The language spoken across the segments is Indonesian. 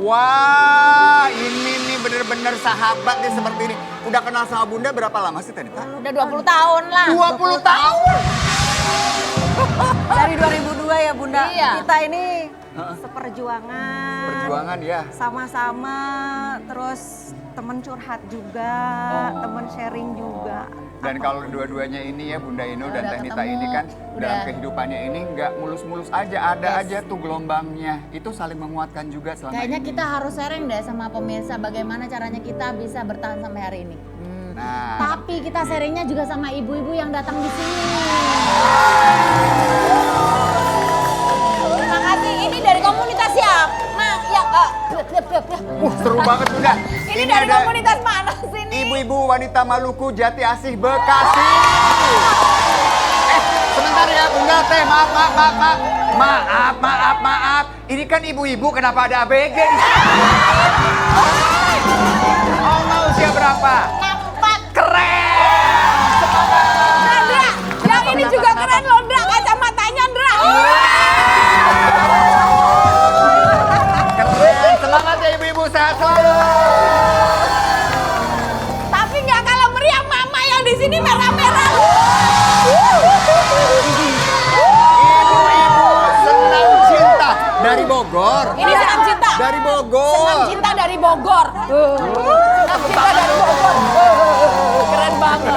Wah, ini nih bener-bener sahabat nih seperti ini. Udah kenal sama Bunda berapa lama sih Tanita? Udah 20 tahun lah. 20 tahun? Dari 2002 ya Bunda. Iya. Kita ini seperjuangan. Perjuangan ya. Sama-sama, terus temen curhat juga, temen sharing juga. Dan kalau dua-duanya ini ya Bunda Ino dan Udah Tanita ketemu, ini kan udah. dalam kehidupannya ini nggak mulus-mulus aja. Ada aja tuh gelombangnya. Itu saling menguatkan juga selama Kayaknya ini. kita harus sharing deh sama pemirsa bagaimana caranya kita bisa bertahan sampai hari ini. Nah, Tapi kita sharingnya juga sama ibu-ibu yang datang di sini. Terima kasih. Ini dari komunitas siapa? seru banget Bunda. Ini dari ada komunitas mana sini? ibu-ibu wanita Maluku Jati Asih Bekasi. Sebentar ya Bunda teh, maaf. Ini kan ibu-ibu, kenapa ada ABG di sini? Oh, mau usia berapa? 64. Keren! Ndra, yang ini juga keren loh Ndra, kacamatanya Ndra. Keren, semangat ya ibu-ibu, sehat selalu. Tapi nggak kalah meriah mama yang di sini merah-merah. Ibu-ibu senang cinta dari Bogor. Ini senang cinta. Dari Bogor. Senang cinta dari Bogor. Senang cinta dari Bogor. Keren banget.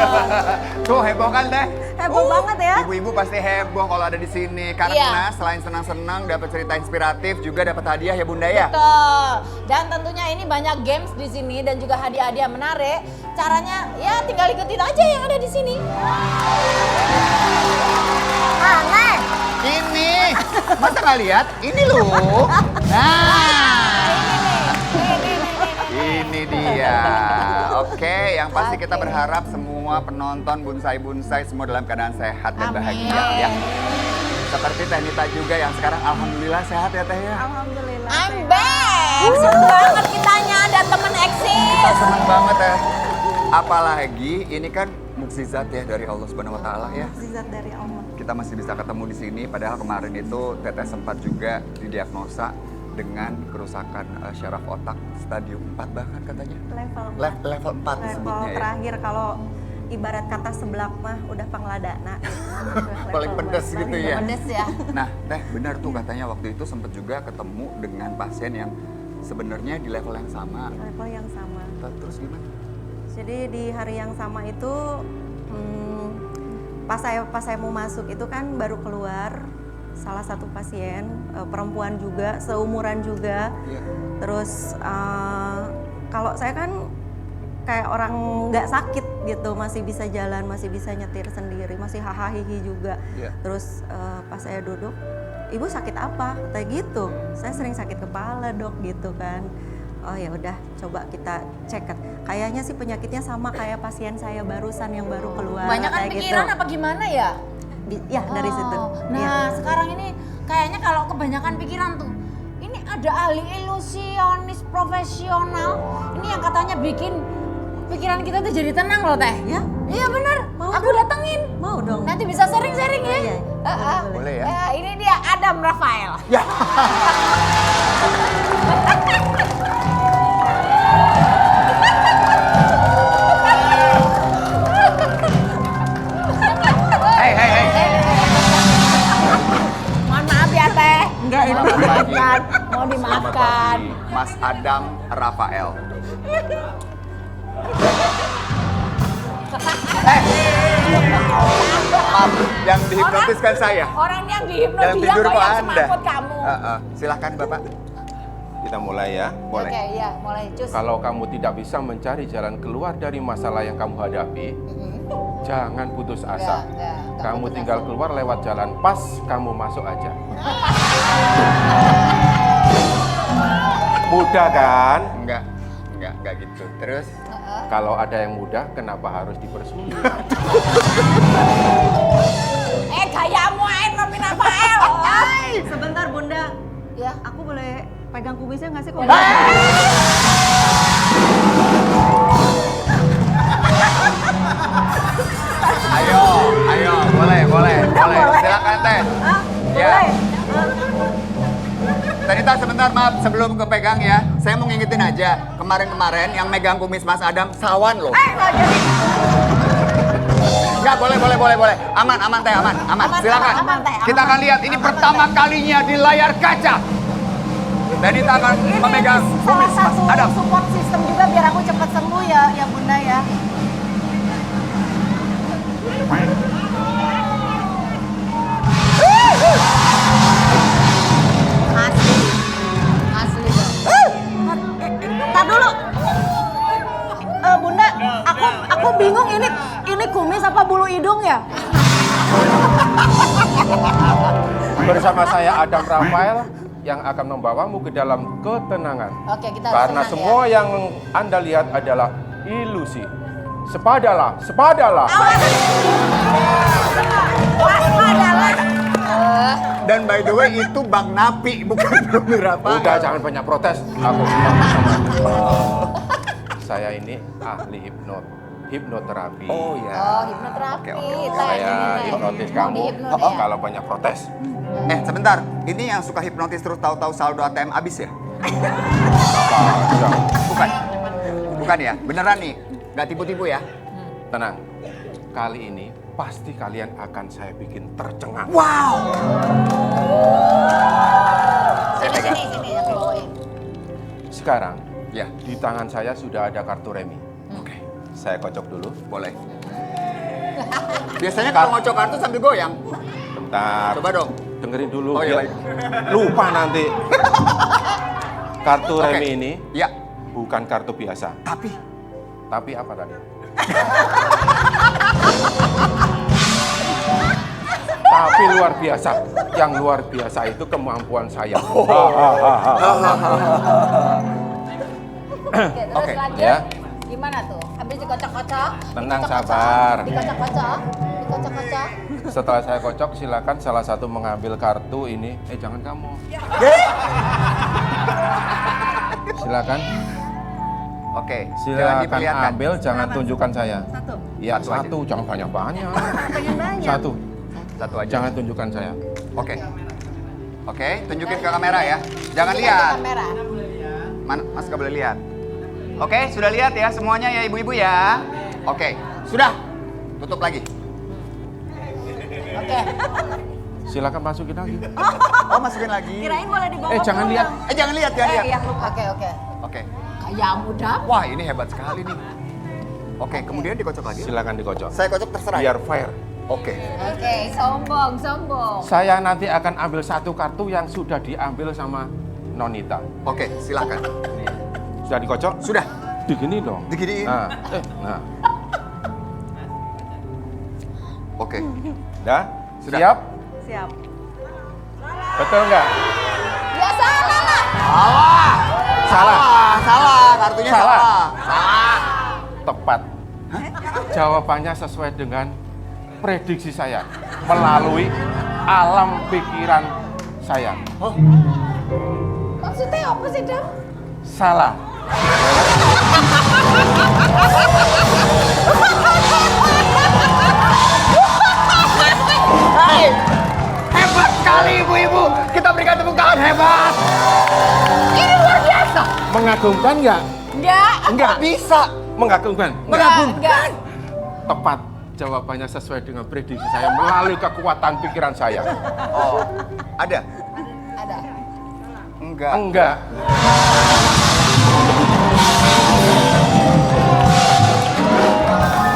Tuh heboh kan teh? Heboh banget ya. Ibu-ibu pasti heboh kalau ada di sini karena selain senang-senang dapat cerita inspiratif juga dapat hadiah ya Bunda ya. Betul. Dan tentunya ini banyak games di sini dan juga hadiah-hadiah menarik. Caranya ya tinggal ikutin aja yang ada di sini. Aneh. Ini masa nggak lihat? Ini loh. Nah, ini dia. Oke, yang pasti kita berharap semua penonton bunsai-bunsai semua dalam keadaan sehat dan Amin. bahagia ya. Seperti Tanita juga yang sekarang alhamdulillah sehat ya Teh ya. Alhamdulillah. I'm back. Seneng banget kitanya ada temen eksis. Senang banget ya. Apalagi ini kan mukjizat ya dari Allah Subhanahu wa taala ya. Mukjizat dari Allah. Kita masih bisa ketemu di sini padahal kemarin itu Teteh sempat juga didiagnosa dengan kerusakan syaraf otak stadium 4 bahkan katanya. Level 4 Level disebutnya ya. terakhir kalau ibarat kata seblak mah udah pangladana. Gitu. Paling pedes gitu ya. Pedes ya. Nah, Teh benar tuh katanya waktu itu sempat juga ketemu dengan pasien yang sebenarnya di level yang sama. Level yang sama. Terus gimana? Jadi di hari yang sama itu pas saya mau masuk itu kan baru keluar salah satu pasien perempuan juga seumuran juga. Iya. Terus kalau saya kan kayak orang nggak sakit gitu, masih bisa jalan, masih bisa nyetir sendiri, masih hahaha juga. Iya. Terus pas saya duduk, ibu sakit apa? Kayak gitu. Saya sering sakit kepala dok gitu kan. Oh ya udah, coba kita cek. Kayaknya sih penyakitnya sama kayak pasien saya barusan yang baru keluar. Banyak kan kayak pikiran gitu. apa gimana ya? Ya dari situ. Nah Iya. sekarang ini kayaknya kalau kebanyakan pikiran tuh, ini ada ahli ilusionis profesional, ini yang katanya bikin pikiran kita tuh jadi tenang loh Teh. Ya? Iya bener, Mau aku dong. datengin. Mau dong. Nanti bisa sharing-sharing ya. Iya, Boleh ya? Ini dia Adam Rafael. Ya. Hei. Mohon maaf ya Teh. Enggak, ini Selamat pagi. Mau dimaafkan. Mas Adam Rafael. Maaf, yang dihipnotis kan saya. Orang yang dihipnotis Yang dia tidur kok kok yang Anda. semaput kamu. Silahkan Bapak. Kita mulai ya. Boleh. Oke, ya mulai cus. Kalau kamu tidak bisa mencari jalan keluar dari masalah yang kamu hadapi, jangan putus asa. nggak Kamu putus tinggal asa. keluar lewat jalan pas, kamu masuk aja. Mudah kan? Enggak gitu. Terus Kalau ada yang mudah, kenapa harus dipersulit? Gayamu aja Robin Rafael. Sebentar Bunda, Ya. aku boleh pegang kumisnya nggak sih kok? ayo, boleh. Silakan Teh. Ya. Boleh. Tanita sebentar sebentar maaf sebelum kepegang ya. Saya mau ngingetin aja, kemarin-kemarin yang megang kumis Mas Adam Sawan loh. Nggak jadi. Enggak, boleh. Aman teh, aman. Silakan. aman, Teh, aman. Kita akan lihat ini pertama kalinya di layar kaca. Dan kita akan memegang Salah kumis Mas satu Adam. support system juga biar aku cepat sembuh ya Bunda ya. Asli. Tar dulu. Bunda, aku bingung ini kumis apa bulu hidung ya? Bersama saya Adam Rafael yang akan membawamu ke dalam ketenangan. Oke, kita harus Karena tenang, semua yang Anda lihat adalah ilusi. Sepadalah. Dan by the way itu Bang Napi bukan Bro Rafael. Udah, jangan banyak protes. Aku saya ini ahli hipnoterapi. Oh ya. Oh, hipnoterapi. Oke. Teh, Saya ini, Teh. hipnotis Mau kamu dihipnotis ya? kalau banyak protes. Sebentar. Ini yang suka hipnotis terus tahu-tahu saldo ATM habis ya? Bukan ya? Beneran nih? Nggak tipu-tipu ya? Tenang. Kali ini pasti kalian akan saya bikin tercengang. Wow. Sini, aku bawain. Sekarang Ya. di tangan saya sudah ada kartu remi. Oke. Saya kocok dulu. Boleh. Biasanya kalau ngocok kartu sambil goyang. Bentar. Coba dong. Dengerin dulu. Oh, iya, biar baik. lupa nanti. Kartu Oke. remi ini Ya. bukan kartu biasa. Tapi Apa tadi? Tapi luar biasa. Yang luar biasa itu kemampuan saya. Oke, terus Oke, lanjut. ya. Gimana tuh? Habis dikocok-kocok? Tenang, Dikocok-kocok? sabar. Dikocok-kocok? Setelah saya kocok, silakan salah satu mengambil kartu ini. Jangan kamu. Silakan. oke. Jangan Silakan diperlihatkan. ambil, jangan tunjukkan saya. Satu. Ya, Satu aja. satu, jangan banyak-banyak. Pengen banyak. Satu, Satu aja. jangan tunjukkan saya. Oke, tunjukin ke kamera ya. Jangan Lihat lihat. ke kamera. Mas gak boleh lihat. Oke, sudah lihat ya semuanya ya ibu-ibu ya. Oke, sudah. Tutup lagi. Oke. Silakan masukin lagi. Oh, masukin lagi. Kirain boleh dibawa. Jangan lihat. Jangan lihat, jangan lihat. Iya, lupa. Oke. Oke. Kayak mudah. Wah, ini hebat sekali nih. Oke, kemudian dikocok lagi. Silakan dikocok. Saya kocok terserah. Biar fair. Oke. Oke, sombong. Saya nanti akan ambil satu kartu yang sudah diambil sama Nonita. Oke, silakan. Sudah dikocok? Sudah. Digini dong. Diginiin. Nah. Oke. Dah? Sudah. Siap? Siap. Betul nggak? Ya salah lah. Salah. Salah. Kartunya Salah. salah. Tepat. Jawabannya sesuai dengan prediksi saya melalui alam pikiran saya. Maksudnya apa sih, Dam? Salah. Hai, hebat sekali ibu-ibu. Kita berikan tepuk tangan hebat. Ini luar biasa. Mengagumkan nggak? Enggak. Bisa. Mengagumkan? Enggak. Tepat. Jawabannya sesuai dengan prediksi saya melalui kekuatan pikiran saya. Oh, ada? Ada. Enggak. Enggak.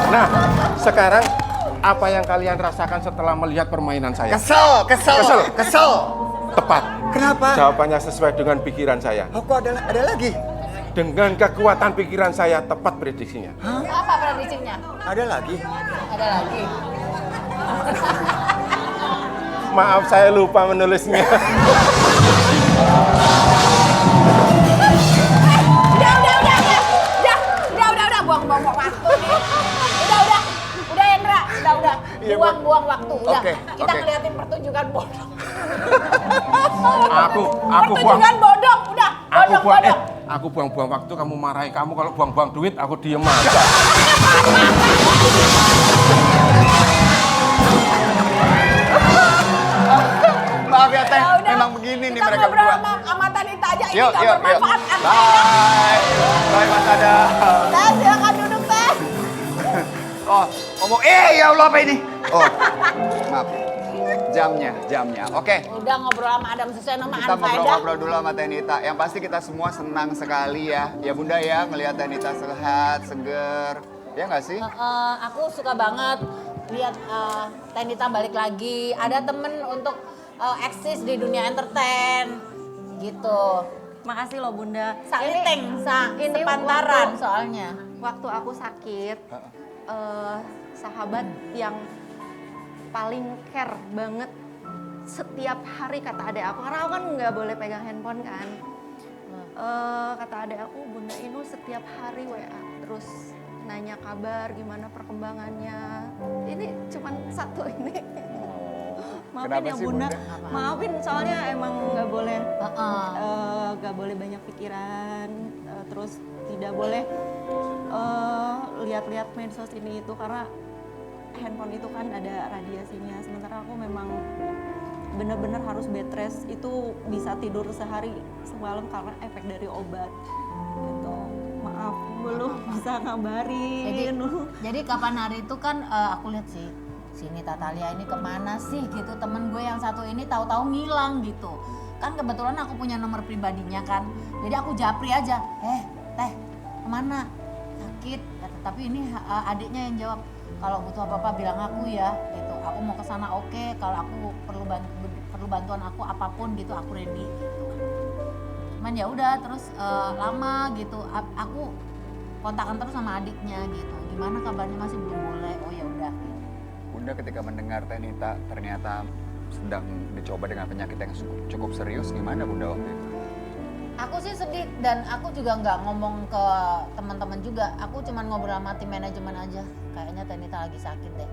Nah, sekarang apa yang kalian rasakan setelah melihat permainan saya? Kesel. Tepat. Kenapa? Jawabannya sesuai dengan pikiran saya. Oh, kok ada lagi? Dengan kekuatan pikiran saya tepat prediksinya. Apa prediksinya? Ada lagi. Ada lagi. Maaf saya lupa menulisnya. Udah, buang waktu nih. Udah Hendra, udah. Iya, Buang waktu, udah. Oke, Kita oke. ngeliatin pertunjukan bodong. Aku buang. Pertunjukan bodong, udah. Bodong. Aku buang-buang waktu, kamu marahi kamu kalau buang-buang duit, aku diem aja. Maaf ya Teh, Ya udah, memang begini nih kita mereka ngobrol berdua. sama Tanita aja ini Yuk, nggak yuk, yuk. bermanfaat. Bye. Bye, Mas Adam. Teh, silakan duduk teh. Oh, ngomong, ya Allah apa ini? Oh, maaf. Jamnya. Oke. Udah ngobrol sama Adam Suseno sama Kita Anfaedah. ngobrol-ngobrol dulu sama Tenita. Yang pasti kita semua senang sekali ya. Ya Bunda ya, ngelihat Tenita sehat, seger. Ya nggak sih? Aku suka banget lihat Tenita balik lagi. Ada temen untuk eksis di dunia entertain gitu. Makasih loh Bunda. Sainteng, ini sepantaran soalnya. Waktu aku sakit, sahabat yang paling care banget setiap hari kata adek aku, karena aku kan nggak boleh pegang handphone kan. Kata adek aku, Bunda Inu setiap hari WA terus nanya kabar gimana perkembangannya. Ini cuman satu ini. Maafin Kenapa ya sih, Bunda, Bunda? maafin soalnya emang nggak boleh banyak pikiran, terus tidak boleh lihat-lihat medsos ini itu karena handphone itu kan ada radiasinya. Sementara aku memang benar-benar harus bed rest, itu bisa tidur sehari semalam karena efek dari obat. Gitu. Maaf belum bisa ngabarin. Jadi kapan hari itu kan aku lihat sih sini Tatalia ini kemana sih gitu, temen gue yang satu ini tahu-tahu ngilang gitu kan. Kebetulan aku punya nomor pribadinya kan, jadi aku japri aja, teh kemana, sakit. Tapi ini adiknya yang jawab, kalau butuh apa-apa bilang aku ya gitu, aku mau kesana oke. Kalau aku perlu bantuan aku apapun gitu aku ready gitu. Cuman ya udah terus lama gitu aku kontakan terus sama adiknya gitu, gimana kabarnya, masih belum boleh. Oh ya udah gitu. Bunda ketika mendengar Tenita ternyata sedang dicoba dengan penyakit yang cukup serius, gimana Bunda waktu itu? Aku sih sedih dan aku juga nggak ngomong ke teman-teman juga. Aku cuma ngobrol sama tim manajemen aja. Kayaknya Tenita lagi sakit deh.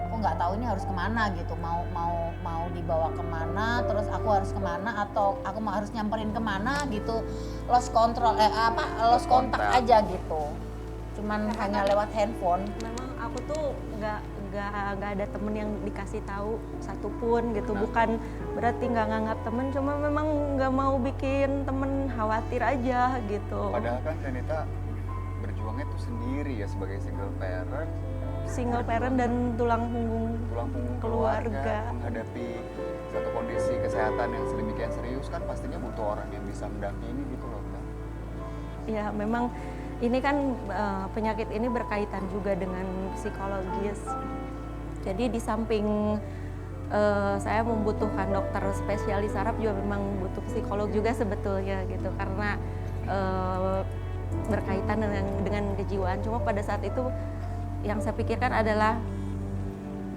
Aku nggak tahu ini harus kemana gitu. Mau dibawa kemana, terus aku harus kemana atau aku harus nyamperin kemana gitu. Lost kontak aja gitu. Cuman hanya lewat handphone. Memang aku tuh nggak ada temen yang dikasih tahu satupun gitu. Bukan berarti nggak nganggap temen, cuma memang nggak mau bikin temen khawatir aja gitu. Padahal kan Tenita berjuangnya tuh sendiri ya sebagai single parent Dan tulang punggung keluarga, menghadapi satu kondisi kesehatan yang sedemikian serius kan pastinya butuh orang yang bisa mendampingi gitu loh Kak. Ya memang ini kan penyakit ini berkaitan juga dengan psikologis. Jadi di samping saya membutuhkan dokter spesialis saraf, juga memang butuh psikolog juga sebetulnya gitu, karena berkaitan dengan kejiwaan. Cuma pada saat itu yang saya pikirkan adalah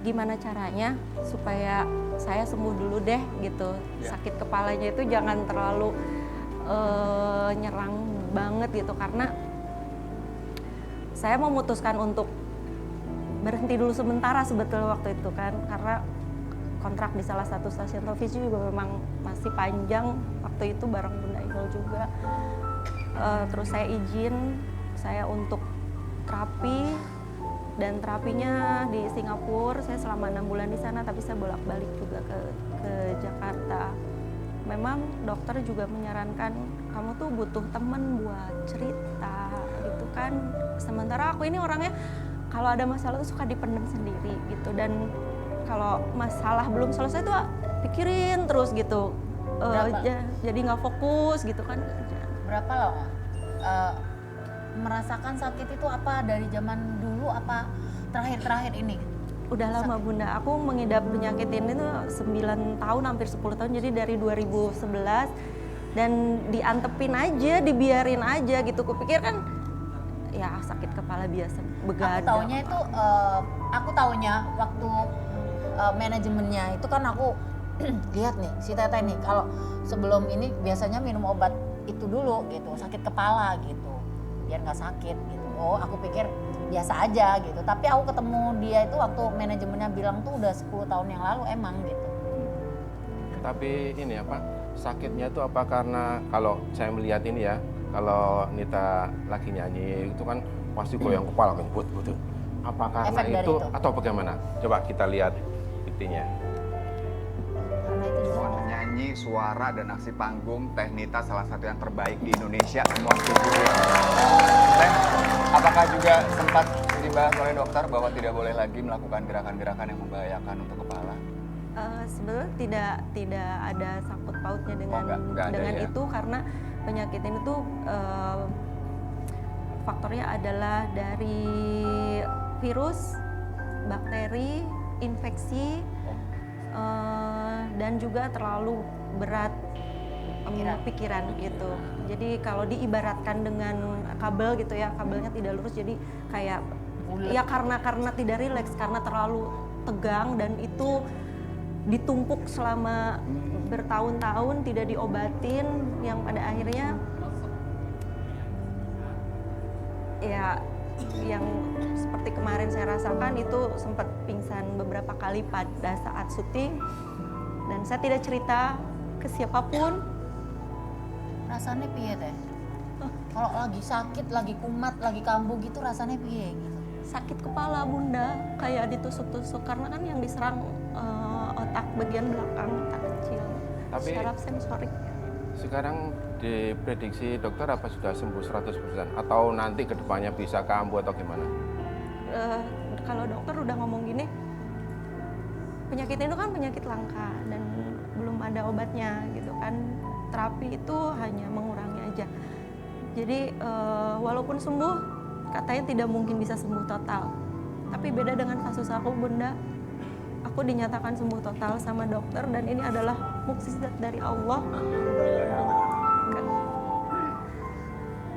gimana caranya supaya saya sembuh dulu deh gitu. Sakit kepalanya itu jangan terlalu nyerang banget gitu, karena saya memutuskan untuk berhenti dulu sementara sebetulnya waktu itu kan, karena kontrak di salah satu stasiun televisi juga memang masih panjang waktu itu bareng Bunda Inul juga. Terus saya izin saya untuk terapi, dan terapinya di Singapura. Saya selama 6 bulan di sana, tapi saya bolak-balik juga ke Jakarta. Memang dokter juga menyarankan kamu tuh butuh temen buat cerita gitu kan. Sementara aku ini orangnya kalau ada masalah tuh suka dipendam sendiri gitu, dan kalau masalah belum selesai tuh pikirin terus gitu. Jadi nggak fokus gitu kan. Berapa lama merasakan sakit itu, apa dari zaman dulu apa terakhir-terakhir ini? Udah lama Bunda, aku mengidap penyakit ini tuh 9 tahun, hampir 10 tahun, jadi dari 2011, dan diantepin aja, dibiarin aja gitu. Kupikir kan ya sakit kepala biasa, begadang. Aku taunya waktu manajemennya itu kan aku lihat nih si Teteh nih, kalau sebelum ini biasanya minum obat itu dulu gitu, sakit kepala gitu, biar nggak sakit gitu. Oh aku pikir biasa aja gitu, tapi aku ketemu dia itu waktu manajemennya bilang tuh udah 10 tahun yang lalu emang gitu. Tapi ini apa, sakitnya itu apa karena, kalau saya melihat ini ya, kalau Nita lagi nyanyi itu kan pasti goyang kepala kan, betul. Apa karena itu atau bagaimana? Coba kita lihat buktinya. Karena itu juga Nyanyi aksi suara dan aksi panggung Teh Nita salah satu yang terbaik di Indonesia. Semua setuju ya. Teh, apakah juga sempat dibahas oleh dokter bahwa tidak boleh lagi melakukan gerakan-gerakan yang membahayakan untuk kepala? Sebenarnya tidak ada sangkut pautnya dengan nggak ada ya? itu, karena penyakit ini tuh faktornya adalah dari virus, bakteri, infeksi, dan juga terlalu berat pikiran gitu. Jadi kalau diibaratkan dengan kabel gitu ya, kabelnya tidak lurus, jadi kayak ya karena tidak rileks, karena terlalu tegang dan itu ditumpuk selama bertahun-tahun tidak diobatin, yang pada akhirnya ya yang seperti kemarin saya rasakan itu sempat pingsan beberapa kali pada saat syuting, dan saya tidak cerita ke siapapun. Rasanya piye Teh? Kalau lagi sakit, lagi kumat, lagi kambuh gitu rasanya piye gitu? Sakit kepala Bunda, kayak ditusuk-tusuk, karena kan yang diserang otak bagian belakang, otak kecil. Tapi saraf sensorik. sekarang diprediksi dokter apa sudah sembuh 100% atau nanti kedepannya bisa kambuh atau gimana? Kalau dokter udah ngomong gini, penyakit itu kan penyakit langka dan belum ada obatnya gitu kan. Terapi itu hanya mengurangi aja. Jadi walaupun sembuh, katanya tidak mungkin bisa sembuh total. Tapi beda dengan kasus aku Bunda, aku dinyatakan sembuh total sama dokter, dan ini adalah mukjizat dari Allah.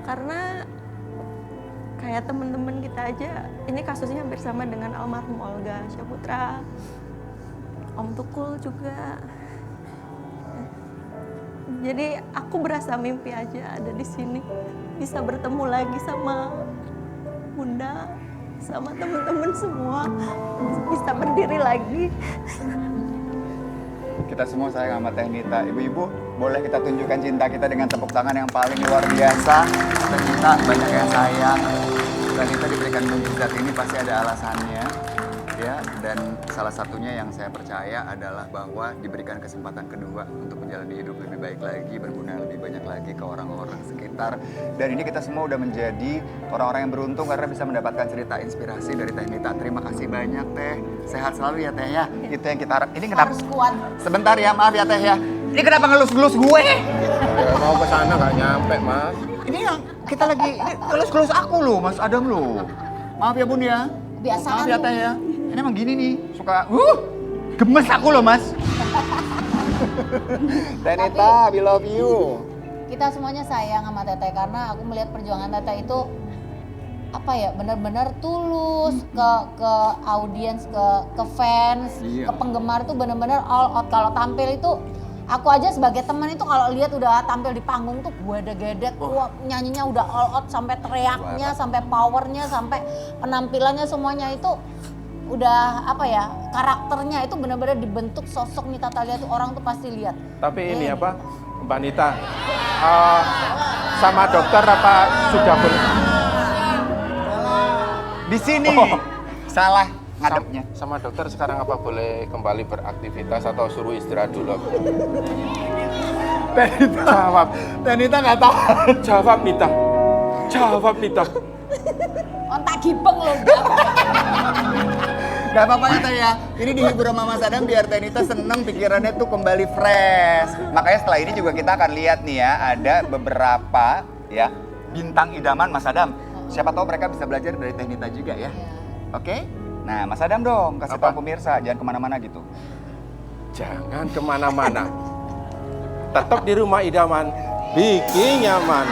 Karena kayak teman-teman kita aja, ini kasusnya hampir sama dengan almarhum Olga Syaputra, Om Tukul juga. Jadi aku berasa mimpi aja ada di sini, bisa bertemu lagi sama Bunda, sama teman-teman semua, bisa berdiri lagi. Kita semua sayang sama Teh Nita. Ibu-ibu, boleh kita tunjukkan cinta kita dengan tepuk tangan yang paling luar biasa. Teh Nita banyak yang sayang. Teh Nita diberikan mukjizat ini pasti ada alasannya. Ya, dan salah satunya yang saya percaya adalah bahwa diberikan kesempatan kedua untuk menjalani hidup lebih baik lagi, berguna lebih banyak lagi ke orang-orang sekitar. Dan ini kita semua udah menjadi orang-orang yang beruntung karena bisa mendapatkan cerita inspirasi dari Teh Nita. Terima kasih banyak Teh. Sehat selalu ya Teh ya. Itu yang kita harap. Ini kenapa? Harus kuat. Sebentar ya, maaf ya Teh ya. Ini kenapa ngelus-ngelus gue? Ya, mau ke sana nggak nyampe Mas. Ini yang kita lagi ngelus-ngelus aku loh, Mas Adam loh. Maaf ya Bun ya. Biasa Maaf kan ya lu. Teh ya. Ini emang gini nih, suka gemes aku loh Mas. Teh Nita, we love you. Kita semuanya sayang sama Teteh karena aku melihat perjuangan Teteh itu apa ya, benar-benar tulus ke audiens, ke fans, Iya. ke penggemar itu benar-benar all out. Kalau tampil itu aku aja sebagai teman itu kalau lihat udah tampil di panggung tuh gue ada gedek, wah, nyanyinya udah all out sampai teriaknya, sampai powernya, sampai penampilannya semuanya itu udah apa ya, karakternya itu benar-benar dibentuk. Sosok Nita Thalia tuh orang tuh pasti lihat. Tapi ini apa, Mbak Nita, sama dokter apa sudah Di sini salah ngadepnya. sama dokter sekarang apa boleh kembali beraktivitas atau suruh istirahat dulu? Teh Nita, Jawab, Teh Nita nggak tahu. jawab Nita, jawab Nita. Ontak gipeng loh. Gak apa-apa ya Teh ya. Ini dihibur sama Mas Adam biar Teh Nita seneng, pikirannya tuh kembali fresh. Makanya setelah ini juga kita akan lihat nih ya, ada beberapa ya bintang idaman Mas Adam. Siapa tahu mereka bisa belajar dari Teh Nita juga ya. Oke? Nah Mas Adam dong, kasih Apa? tahu pemirsa, jangan kemana-mana gitu. Jangan kemana-mana, tetap di rumah idaman, bikin nyaman.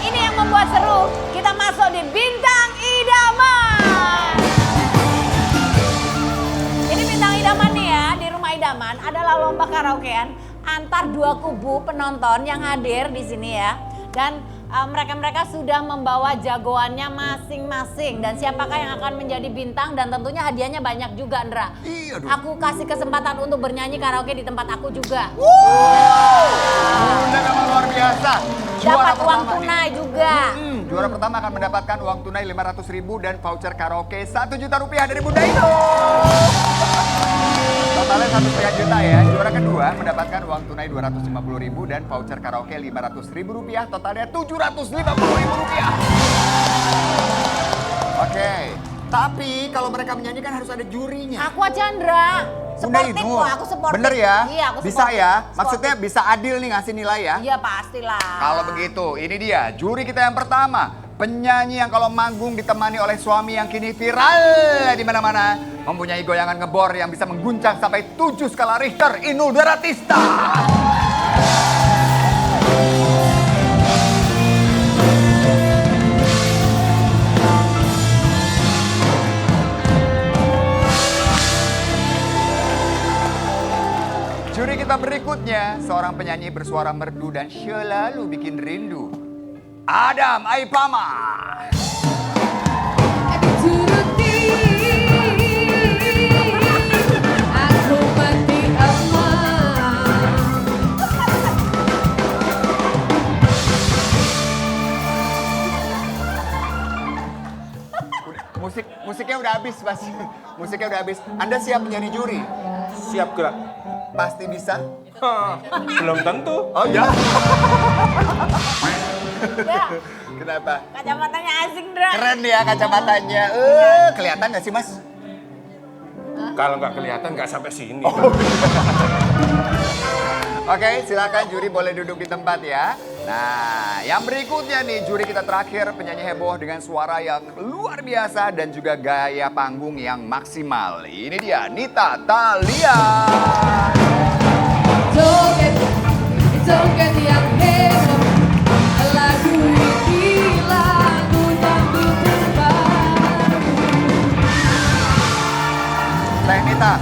Ini yang membuat seru. Kita masuk di Bintang Idaman. Ini Bintang Idaman nih ya, di Rumah Idaman adalah lomba karaokean antar dua kubu penonton yang hadir di sini ya. Dan mereka-mereka sudah membawa jagoannya masing-masing. Dan siapakah yang akan menjadi bintang dan tentunya hadiahnya banyak juga, Ndra. Iya dong. Aku kasih kesempatan untuk bernyanyi karaoke di tempat aku juga. Bunda memang luar biasa. Dapat uang pertama nih. tunai juga. Juara pertama akan mendapatkan uang tunai 500.000 dan voucher karaoke 1 juta rupiah dari Bunda Ino. Totalnya 1,5 juta ya. Juara kedua mendapatkan uang tunai 250.000 dan voucher karaoke 500.000 rupiah. Totalnya 750.000 rupiah. Oke. Tapi kalau mereka menyanyi kan harus ada jurinya. Aku aja, Ndra. Bunda Sportif Ino. kok, aku sportif. Bener ya? Iya, aku Bisa sportif. ya? Sportif. Maksudnya bisa adil nih ngasih nilai ya? Iya, pastilah. Kalau begitu, ini dia juri kita yang pertama. Penyanyi yang kalau manggung ditemani oleh suami yang kini viral di mana-mana. Mempunyai goyangan ngebor yang bisa mengguncang sampai 7 skala Richter, Inul Daratista. Juri kita berikutnya, seorang penyanyi bersuara merdu dan selalu bikin rindu. Adam Aipama. Dituruti, aku mati Musiknya udah habis, Mas. Musiknya udah habis. Anda siap menjadi juri? Siap gerak. Pasti bisa? Belum tentu. Oh ya? Ya, Kenapa? kacamatanya asing, Ndra. Keren ya kacamatanya. Kelihatan gak sih, Mas? Kalau nggak kelihatan nggak sampai sini. Oke, silakan juri boleh duduk di tempat ya. Nah, yang berikutnya nih juri kita terakhir, penyanyi heboh dengan suara yang luar biasa dan juga gaya panggung yang maksimal. Ini dia Nita Thalia. Joget yang heboh, lagu ini lagu dangdut terbaru. Teh Nita,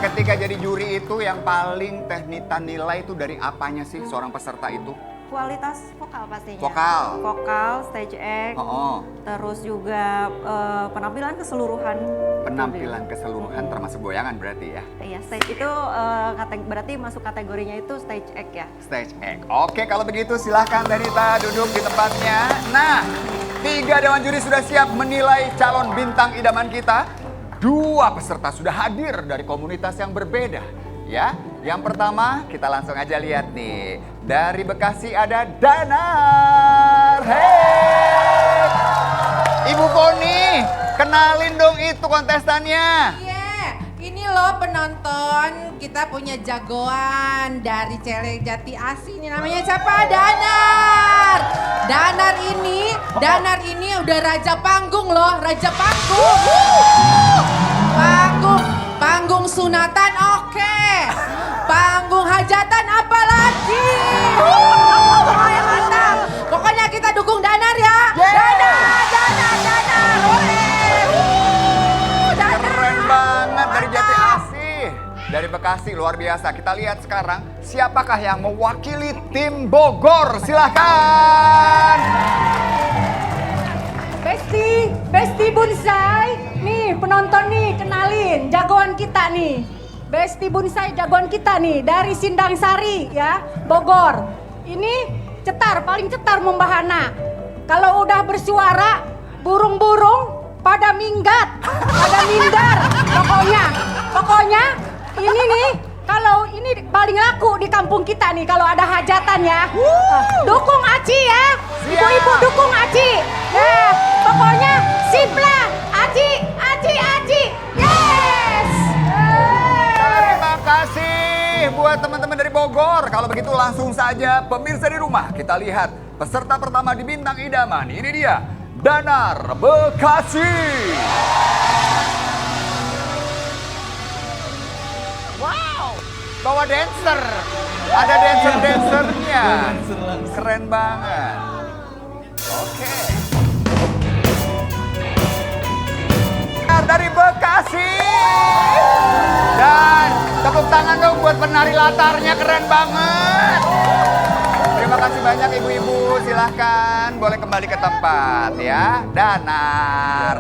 ketika jadi juri itu yang paling Teh Nita nilai itu dari apanya sih seorang peserta itu? Kualitas vokal pastinya. Vokal. Vokal, stage act, Oh, terus juga penampilan keseluruhan. penampilan keseluruhan termasuk goyangan berarti ya? Iya, stage itu berarti masuk kategorinya itu stage act ya. Stage act. Oke, kalau begitu silahkan Teh Nita duduk di tempatnya. Nah, 3 dewan juri sudah siap menilai calon bintang idaman kita. 2 peserta sudah hadir dari komunitas yang berbeda. Ya, yang pertama kita langsung aja lihat nih. Dari Bekasi ada Danar. Hey, Ibu Poni, kenalin dong itu kontestannya. Iya, ini loh penonton, kita punya jagoan dari Celek Jati Asih. Ini namanya siapa? Danar. Danar ini udah raja panggung loh, raja panggung. Panggung sunatan oke. Panggung hajatan apalagi. Pokoknya mantap. Pokoknya kita dukung Danar ya. Danar. Danar. Keren banget dari Jati Asih. Dari Bekasi, luar biasa. Kita lihat sekarang siapakah yang mewakili tim Bogor. Silahkan. Besti Bonsai, nih penonton nih kenalin jagoan kita nih. Besti Bonsai jagoan kita nih dari Sindang Sari ya, Bogor. Ini paling cetar membahana. Kalau udah bersuara, burung-burung pada minggat, pada minder. Pokoknya ini nih, kalau ini paling laku di kampung kita nih kalau ada hajatan ya. Dukung Aci ya. Ibu-ibu dukung Aci. Ya, pokoknya sip lah. Aci. Yes. Terima kasih buat teman-teman dari Bogor. Kalau begitu langsung saja pemirsa di rumah kita lihat peserta pertama di Bintang Idaman. Ini dia Danar Bekasi. Wow, bawa dancer. Ada dancer-dancernya. Keren banget. Oke. Dari Bekasi. Dan tepuk tangan dong buat penari latarnya, keren banget. Terima kasih banyak ibu-ibu, silahkan boleh kembali ke tempat ya. Danar,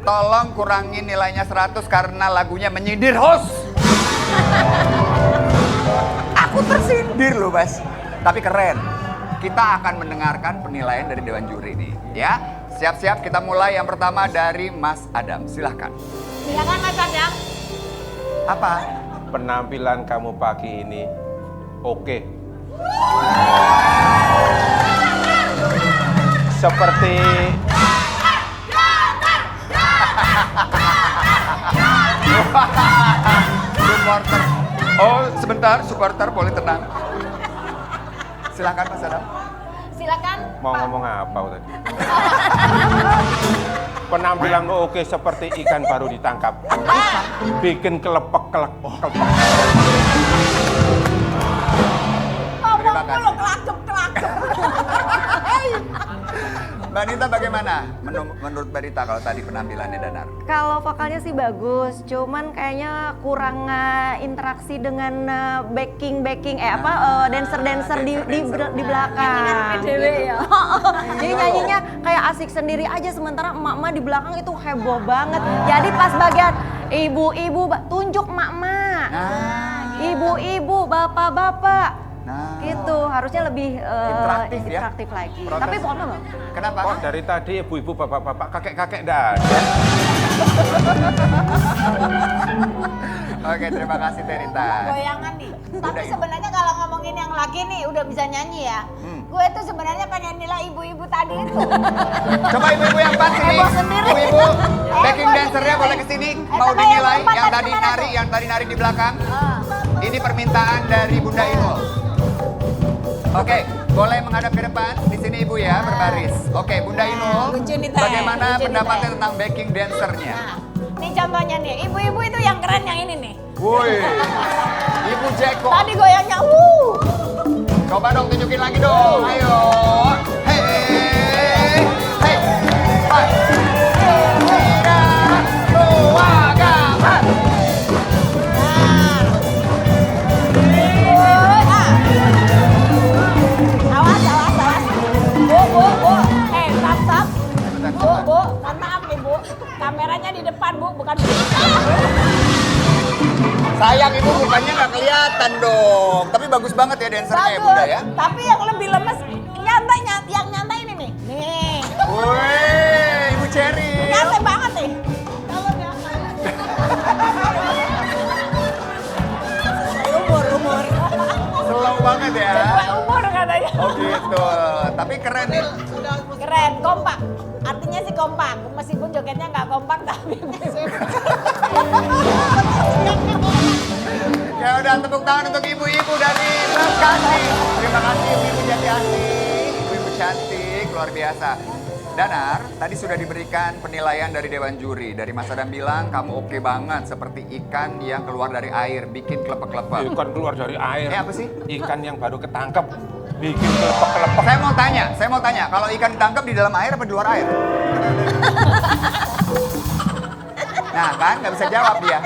tolong kurangin nilainya 100 karena lagunya menyindir host. Aku tersindir loh Mas, tapi keren. Kita akan mendengarkan penilaian dari Dewan Juri nih ya. Siap-siap kita mulai yang pertama dari Mas Adam, silahkan. Silakan Mas Adam. Apa? Penampilan kamu pagi ini oke. Seperti supporter. Oh sebentar, supporter boleh tenang. Silahkan Mas Adam. Silakan. mau ngomong apa tadi? Penampilanmu oke seperti ikan baru ditangkap. Bikin kelepek. Terima kasih. Mbak Nita bagaimana menurut Mbak Nita kalau tadi penampilannya Danar? Kalau vokalnya sih bagus, cuman kayaknya kurang interaksi dengan backing dancer di belakang. Jadi nyanyinya kayak asik sendiri aja, sementara emak-emak di belakang itu heboh banget. Jadi pas bagian ibu-ibu tunjuk emak-emak, ibu-ibu, bapak-bapak. Nah, Gitu, harusnya lebih interaktif ya? lagi. Protes. Tapi vokalnya bagus. Kenapa? Kok dari tadi ibu-ibu, bapak-bapak, kakek-kakek nggak ada? Oke, terima kasih Terita. Goyangan nih. Tapi Udah, Ibu. sebenarnya kalau ngomongin yang laki nih udah bisa nyanyi ya. Gue tuh sebenarnya pengen nilai ibu-ibu tadi itu. Coba ibu-ibu yang pas sini. Heboh sendiri. Ibu-ibu, backing Heboh dancernya sendiri. boleh kesini. Mau coba dinilai yang empat yang tadi tadi gimana nari di belakang. Ini permintaan dari Bunda Inul. Oke, boleh menghadap ke depan. Di sini Ibu ya, berbaris. Oke, Bunda Inul. lucu nih, Teh. Bagaimana Lucu nih, pendapatnya Teh. tentang backing dancernya? Nah, ini contohnya nih, ibu-ibu itu yang keren yang ini nih. Woi, Ibu Jeko. Tadi goyangnya, Coba dong tunjukin lagi dong. Ayo. Hei. Hei. Hai. Tiga, dua, gambar. Awas. Bu. Stop. Bu, mohon maaf nih Bu. Kameranya di depan Bu, bukan di Sayang Ibu mukanya nggak kelihatan dong. Tapi bagus banget ya dancernya ya Bunda ya. Tapi yang lebih lemes, yang nyantai ini nih. Nih, Woi, Ibu Cherry. nyantai banget nih. Kalau dia umur. Slow banget ya. Sesuai umur katanya. Oh gitu. Tapi keren nih. Keren, kompak. Artinya sih kompak. Meskipun jogetnya nggak kompak tapi Ya udah tepuk tangan untuk ibu-ibu dari Bekasi. Terima kasih ibu-ibu Jati Asih. Ibu-ibu cantik, luar biasa. Danar, tadi sudah diberikan penilaian dari Dewan Juri. Dari Mas Adam bilang kamu oke banget seperti ikan yang keluar dari air, bikin kelepek-kelepek. Ikan keluar dari air. Apa sih? Ikan yang baru ketangkep. Bikin kelepek-kelepek. Saya mau tanya, kalau ikan ditangkap di dalam air apa di luar air? Nah kan, nggak bisa jawab dia.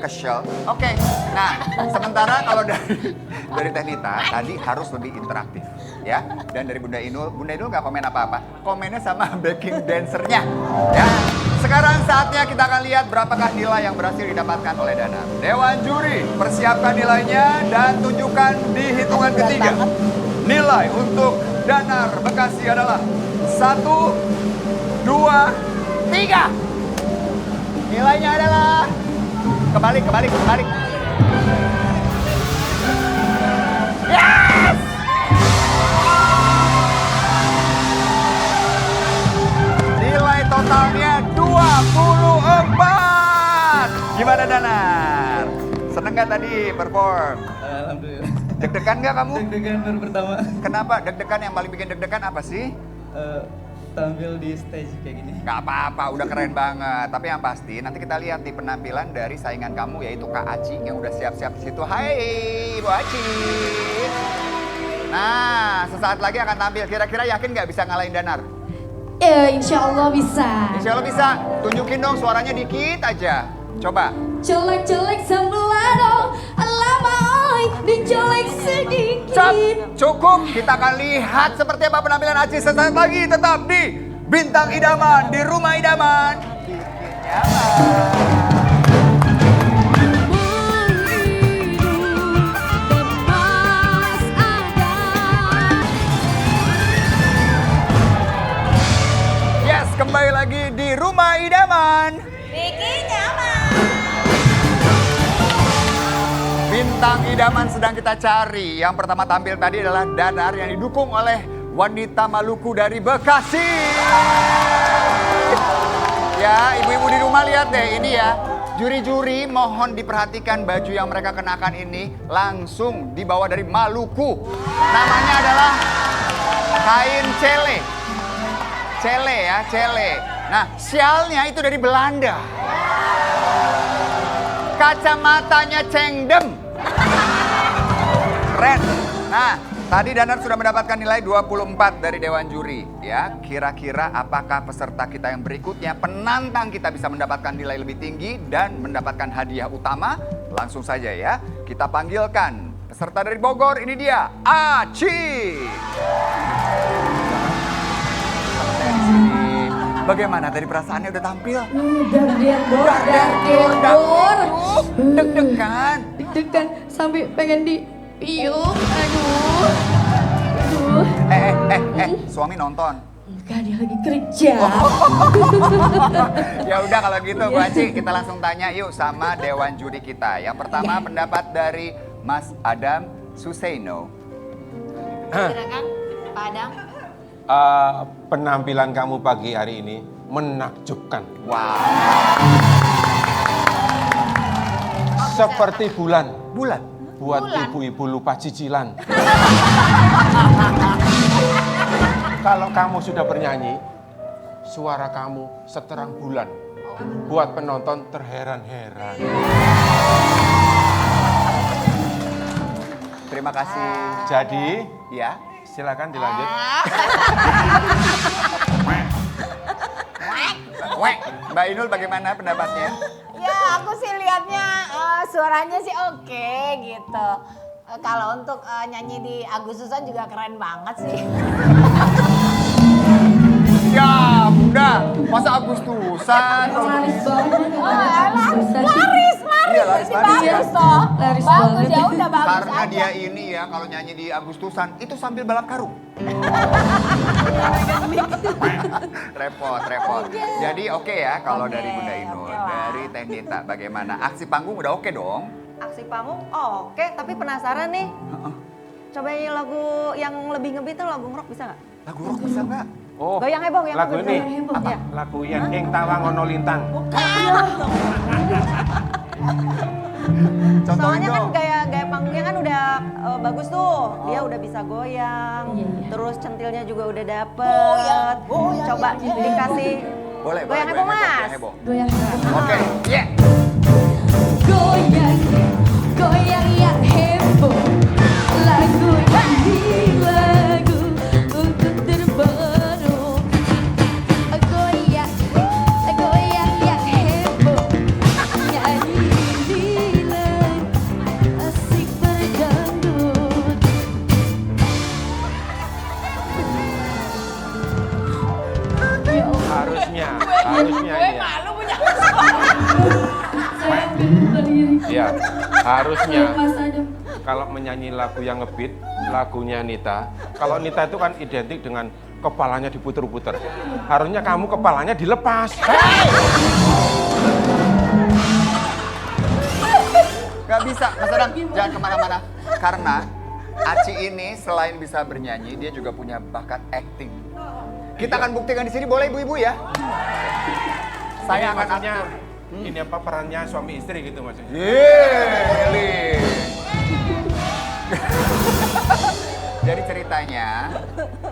Kesel. Oke. Nah, sementara kalau dari Teknita tadi harus lebih interaktif, ya. Dan dari Bunda Inul nggak komen apa-apa. Komennya sama backing dancernya, ya. Sekarang saatnya kita akan lihat berapakah nilai yang berhasil didapatkan oleh Danar. Dewan Juri, persiapkan nilainya dan tunjukkan di hitungan ketiga. Nilai untuk Danar Bekasi adalah 1, 2, 3. Nilainya adalah kebalik. Yes! Nilai totalnya 24. Gimana Danar? Seneng gak tadi perform? Alhamdulillah. Deg-degan gak kamu? Deg-degan baru pertama Kenapa? Deg-degan yang paling bikin deg-degan apa sih? tampil di stage kayak gini. Gak apa-apa, udah keren banget. Tapi yang pasti nanti kita lihat di penampilan dari saingan kamu yaitu Kak Aci yang udah siap-siap di situ. Hai, Bu Aci. Nah, sesaat lagi akan tampil. Kira-kira yakin nggak bisa ngalahin Danar? Insya Allah bisa. Insya Allah bisa. Tunjukin dong suaranya dikit aja. Coba. Colek-colek sebelah dong, lama oi, dicolek sedikit. Cukup, kita akan lihat seperti apa penampilan Aci sesaat lagi. Tetap di Bintang Idaman, di Rumah Idaman. Bikin nyaman. Yes, kembali lagi di Rumah Idaman. Bikin nyaman. Bintang Idaman sedang kita cari. Yang pertama tampil tadi adalah Danar yang didukung oleh wanita Maluku dari Bekasi. Ya, ibu-ibu di rumah lihat deh ini ya. Juri-juri mohon diperhatikan baju yang mereka kenakan ini langsung dibawa dari Maluku. Namanya adalah kain cele. Cele ya, cele. Nah, sialnya itu dari Belanda. Kacamatanya cengdem. Keren. Nah, tadi Danar sudah mendapatkan nilai 24 dari Dewan Juri. Ya, kira-kira apakah peserta kita yang berikutnya, penantang kita bisa mendapatkan nilai lebih tinggi dan mendapatkan hadiah utama? Langsung saja ya, kita panggilkan peserta dari Bogor, ini dia, Aci. Bagaimana tadi perasaannya udah tampil? Deg-degan. Deg-degan sampai pengen dipiuk. Aduh. Suami nonton. Enggak, dia lagi kerja. Ya udah kalau gitu Bu Aci, kita langsung tanya yuk sama Dewan Juri kita. Yang pertama pendapat dari Mas Adam Suseino. Silakan, Pak Adam. Penampilan kamu pagi hari ini menakjubkan. Wow. Seperti bulan. Bulan. Buat ibu-ibu lupa cicilan. Kalau kamu sudah bernyanyi, suara kamu seterang bulan. Buat penonton terheran-heran. Terima kasih. Jadi, Ya. silakan dilanjut. Wek, Mbak Inul bagaimana pendapatnya? Ya aku sih lihatnya suaranya sih oke gitu. Kalau untuk nyanyi di Agustusan juga keren banget sih. Ya, Bunda, masa Agustusan? Laris banget. Laris. Iya, laris banget. Bagus toh. Laris Bagus banget. ya udah bagus Karena aja. dia ini ya kalau nyanyi di Agustusan itu sambil balap karung. repot. Jadi oke ya kalau dari Bunda Inul, oke lah. dari Teh Nita bagaimana? Aksi panggung udah oke dong? Aksi panggung oke, tapi penasaran nih. Coba nyanyi lagu yang lebih ngebeat tuh lagu rock bisa nggak? Lagu rock bisa nggak? Oh, Goyang heboh, yang lagu ini. heboh. Apa? Ya. Lagu yang ing tawangono lintang. Contohin Soalnya kan dong. gaya panggungnya kan udah bagus tuh. Dia udah bisa goyang. Terus centilnya juga udah dapet. Coba dikasih Boleh, goyang heboh, Mas. heboh. Goyang. Oke, yeah. Goyang, goyang yang heboh. Lagu ini lagu untuk terbaru. Goyang, goyang yang heboh. Nyanyi nilai asik berdangdut. Ya Allah, Harusnya ini ya. saya bukan diri. Ya, harusnya Mas Adam. kalau menyanyi lagu yang ngebeat, lagunya Nita. Kalau Nita itu kan identik dengan kepalanya diputer-puter. Harusnya kamu kepalanya dilepas. Gak bisa, Mas Adam, jangan kemana-mana. Karena Aci ini selain bisa bernyanyi, dia juga punya bakat acting. Kita akan buktikan di sini, boleh ibu-ibu ya? Saya Ini akan maksudnya, atur. ini apa perannya suami istri gitu maksudnya. Yeay, Jadi ceritanya,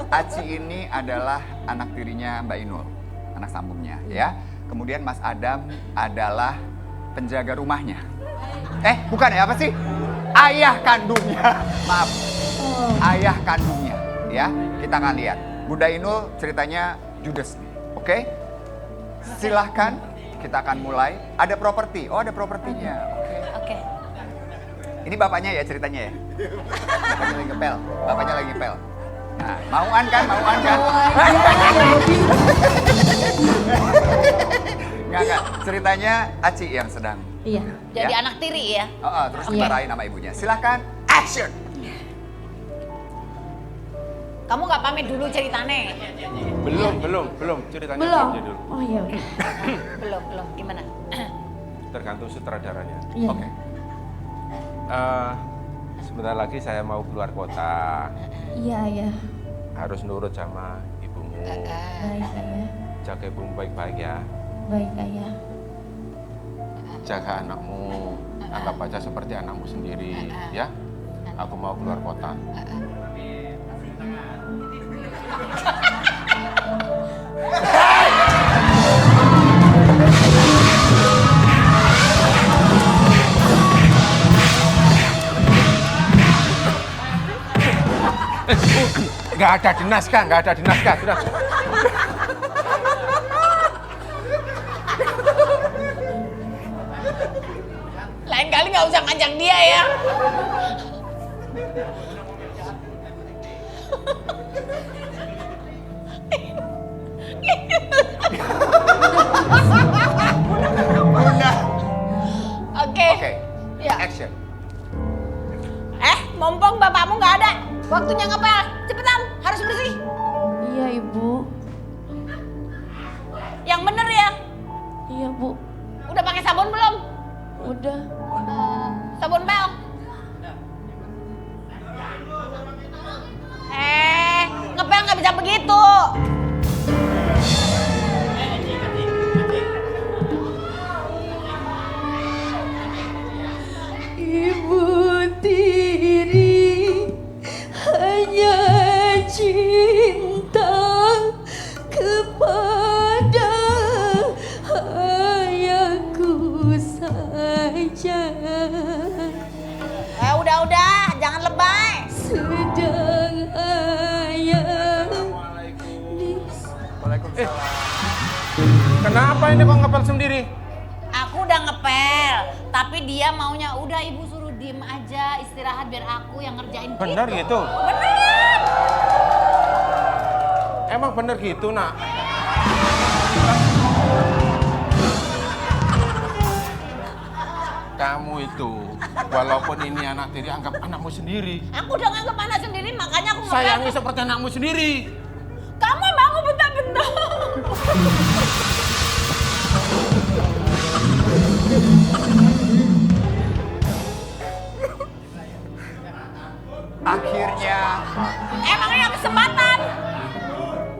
Aci ini adalah anak tirinya Mbak Inul, anak sambungnya ya. Kemudian Mas Adam adalah penjaga rumahnya. Bukan ya, apa sih? Ayah kandungnya, maaf. Ayah kandungnya ya. Kita akan lihat. Bunda Inul ceritanya Judes nih, oke? Silahkan, kita akan mulai. Ada properti, oh ada propertinya, oke. Oke. Ini bapaknya ya ceritanya ya. Bapaknya lagi ngepel. Bapaknya lagi ngepel. Nah, mauan kan? Enggak. Ceritanya Aci yang sedang. Iya. Jadi Ya. anak tiri ya. Terus dimarahin sama ibunya. Silahkan, action! Kamu nggak pamit dulu ceritanya? Belum. Ceritanya Belum. dulu. Oh iya udah. Belum. Gimana? Tergantung sutradaranya. Iya. Oke. Sebentar lagi saya mau keluar kota. Iya. Harus nurut sama ibumu. Baik ayah. Jaga ibumu baik-baik ya. Baik ayah. Jaga anakmu. Anggap aja seperti anakmu sendiri, ya. Aku mau keluar kota. Nggak ada di naskah, sudah. Lain kali nggak usah ngajak dia ya. Oke. Oke. Ya. Action. Mumpung bapakmu nggak ada, waktunya ngepel. Cepetan, harus bersih. Iya ibu. Yang bener ya. Iya bu. Udah pakai sabun belum? Udah. Sabun pel. Ngepel nggak bisa begitu. Ibu tiri hanya cinta kepada ayahku saja. Udah, jangan lebay. Sedang ayah Kenapa ini kok ngepel sendiri? Aku udah ngepel, tapi dia maunya udah ibu suruh diem aja, istirahat biar aku yang ngerjain. Bener gitu? Bener. Emang bener gitu, nak? Kamu itu, walaupun ini anak tiri, anggap anakmu sendiri. Aku udah nganggep anak sendiri, makanya aku ngepel. Sayangi seperti anakmu sendiri. Kamu emang aku bentar-bentar. Akhirnya. Emangnya kesempatan.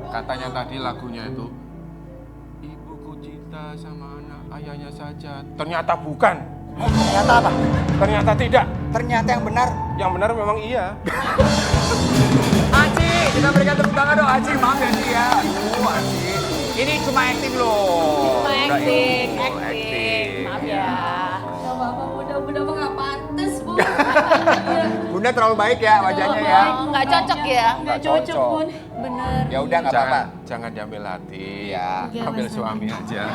Katanya tadi lagunya itu, ibuku cinta sama anak ayahnya saja. Ternyata bukan. Ternyata apa? Ternyata tidak. Ternyata yang benar. Yang benar memang iya. Aci, kita berikan tepuk tangan dong Aci. Maaf ya Ci ya. Aduh Aci. Ini cuma acting loh. Cuma Udah, acting. acting. Maaf ya. Gak apa-apa, bunda nggak pantas bu. Bunda terlalu baik ya wajahnya ya. Nggak cocok ya. Nggak cocok. Bun. Bener. Ya udah nggak apa-apa. Jangan diambil hati. Iya. Ambil suami aja.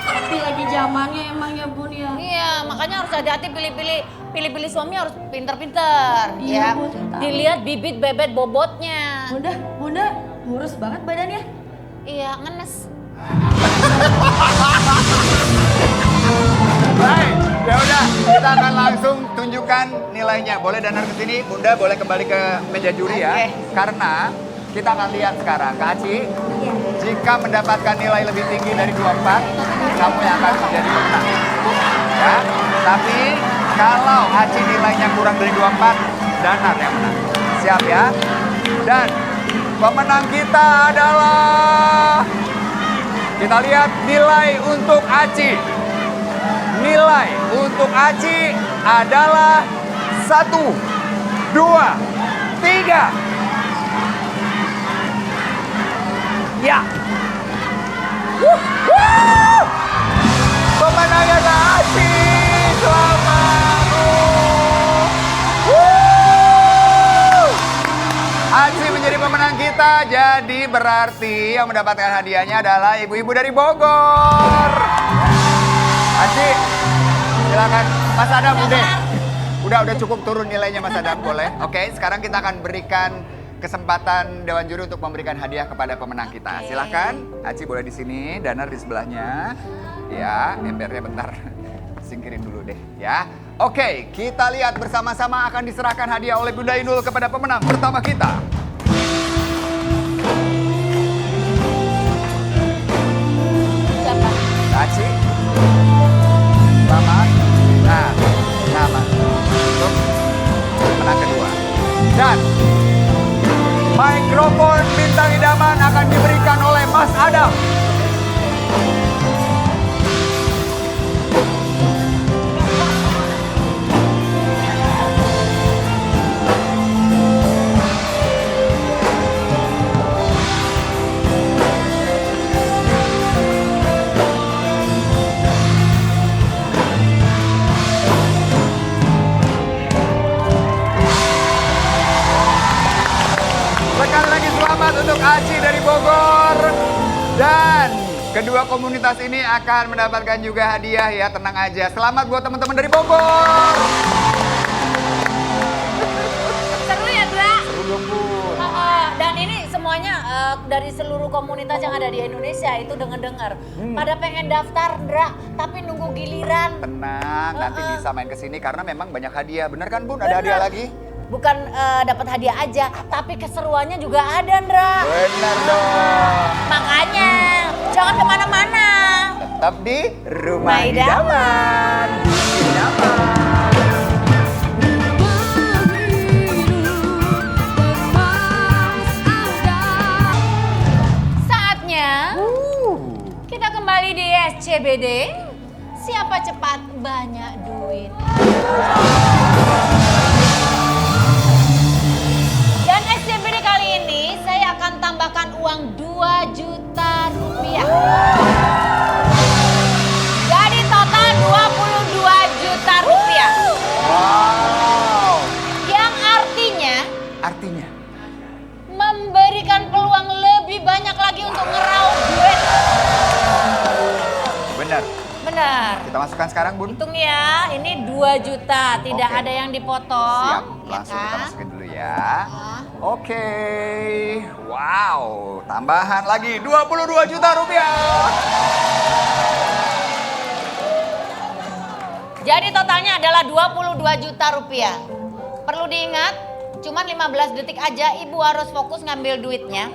Tapi lagi zamannya emang ya bun ya. Iya, makanya harus hati-hati pilih-pilih suami harus pinter-pinter. Iya, Ya. Bu, tahu. Dilihat bibit bebet bobotnya. Bunda ngurus banget badannya. Iya, ngenes. Baik, ya udah kita akan langsung tunjukkan nilainya. Boleh Danar ke sini, Bunda boleh kembali ke meja juri ya. Oke. Karena kita akan lihat sekarang, Kak Aci, jika mendapatkan nilai lebih tinggi dari 24, kamu yang akan menjadi pemenang. Ya, tapi kalau Aci nilainya kurang dari 24, Danar yang menang. Siap ya? Dan pemenang kita adalah, kita lihat nilai untuk Aci. Nilai untuk Aci adalah 1, 2, 3. Ya. Pemenangnya Kak Aci. Selamat. Aci menjadi pemenang kita. Jadi berarti yang mendapatkan hadiahnya adalah ibu-ibu dari Bogor. Aci, silakan. Mas Adam, udah cukup turun nilainya Mas Adam, boleh. Oke, sekarang kita akan berikan kesempatan Dewan Juri untuk memberikan hadiah kepada pemenang kita. Silakan, Aci boleh di sini, Danar di sebelahnya. Ya, embernya bentar. Singkirin dulu deh, ya. Oke, kita lihat bersama-sama akan diserahkan hadiah oleh Bunda Inul kepada pemenang pertama kita. Siapa? Aci. Selamat. Nah, Mas. Untuk pemenang kedua. Dan mikrofon bintang idaman akan diberikan oleh Mas Adam. Sekali lagi selamat untuk Aci dari Bogor. Dan kedua komunitas ini akan mendapatkan juga hadiah ya, tenang aja. Selamat buat teman-teman dari Bogor. Seru ya, Dra? Seru dong, Bu. Dan ini semuanya dari seluruh komunitas yang ada di Indonesia itu dengar-dengar. Pada pengen daftar, Dra, tapi nunggu giliran. Tenang, nanti bisa main ke sini karena memang banyak hadiah. Bener kan, Bun? Ada hadiah lagi? Bukan dapat hadiah aja, tapi keseruannya juga ada, Ndra. Bener dong. Makanya jangan kemana-mana. Tetap di Rumah Idaman. Idaman. Saatnya kita kembali di SCBD. Siapa cepat banyak duit. Dan SCBD kali ini saya akan tambahkan uang 2 juta rupiah. Jadi total 22 juta rupiah. Wow. Yang artinya Artinya? memberikan peluang lebih banyak lagi untuk ngeraup duit. Bener. Benar. Kita masukkan sekarang, Bun. Hitung ya, ini 2 juta, tidak Oke. ada yang dipotong. Siap, ya langsung kita kan? masukin dulu ya. Oke, wow, tambahan lagi 22 juta rupiah. Jadi totalnya adalah 22 juta rupiah. Perlu diingat, cuma 15 detik aja ibu harus fokus ngambil duitnya.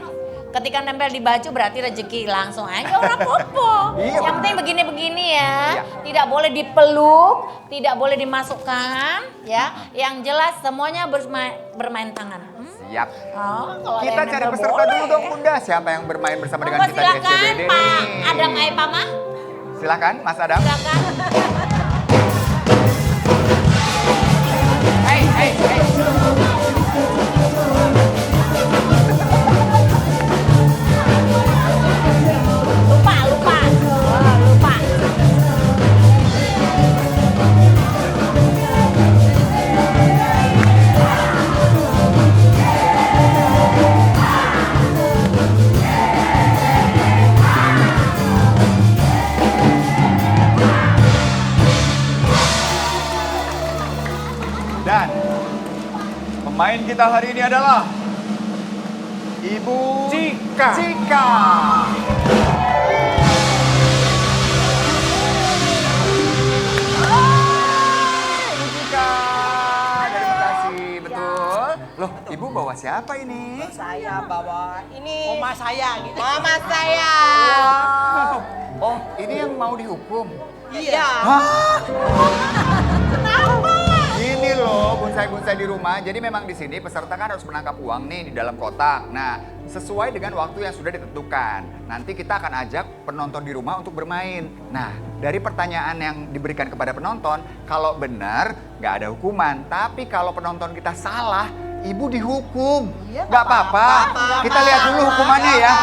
Ketika nempel di baju berarti rezeki langsung aja orang popo. Iya, Yang penting benar. begini-begini ya. Iya. Tidak boleh dipeluk, tidak boleh dimasukkan ya. Yang jelas semuanya bermain tangan. Siap. Oh, kalau ada Kita yang cari nempel peserta boleh. dulu dong, Bunda. Siapa yang bermain bersama dengan Monggo kita di silakan SCBD Pak nih? Adam Aipama. Silakan, Mas Adam. Silakan. Hey, hey, hey. Lupa. Oh, lupa. Dan pemain kita hari ini adalah Ibu Cika. Cika. Ibu Cika dari Bekasi, betul. Loh, Ibu bawa siapa ini? Saya bawa ini oma saya gitu. Mama saya. Oh, ini yang mau dihukum. Iya. Hah? Ini loh bonsai-bonsai di rumah. Jadi memang di sini peserta kan harus menangkap uang nih di dalam kotak. Nah, sesuai dengan waktu yang sudah ditentukan. Nanti kita akan ajak penonton di rumah untuk bermain. Nah, dari pertanyaan yang diberikan kepada penonton, kalau benar nggak ada hukuman. Tapi kalau penonton kita salah, ibu dihukum. Iya, Nggak apa-apa. Kita lihat dulu hukumannya ya.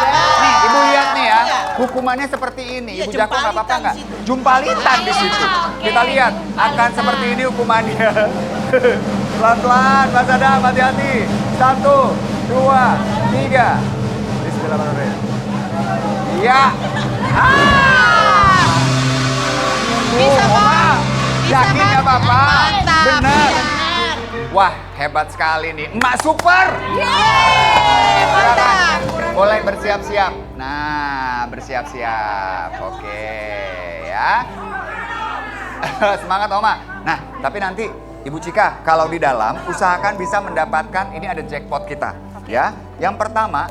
Nih, ibu lihat nih ya. Hukumannya seperti ini. Iya, Ibu Jako nggak apa-apa jumpalitan nggak? di situ. Jumpalitan di situ. Oke, Kita lihat akan jumpalitan. seperti ini hukumannya. Pelan-pelan, Mas Adam, hati-hati. 1, 2, 3. Bismillahirrahmanirrahim. Iya. Bisa apa-apa. Mantap. Benar. Wah, hebat sekali nih. Emak super. Silakan. Boleh bersiap-siap. Nah, bersiap-siap. Oke, ya. Semangat Oma. Nah, tapi nanti Ibu Cika, kalau di dalam usahakan bisa mendapatkan, ini ada jackpot kita. Ya, yang pertama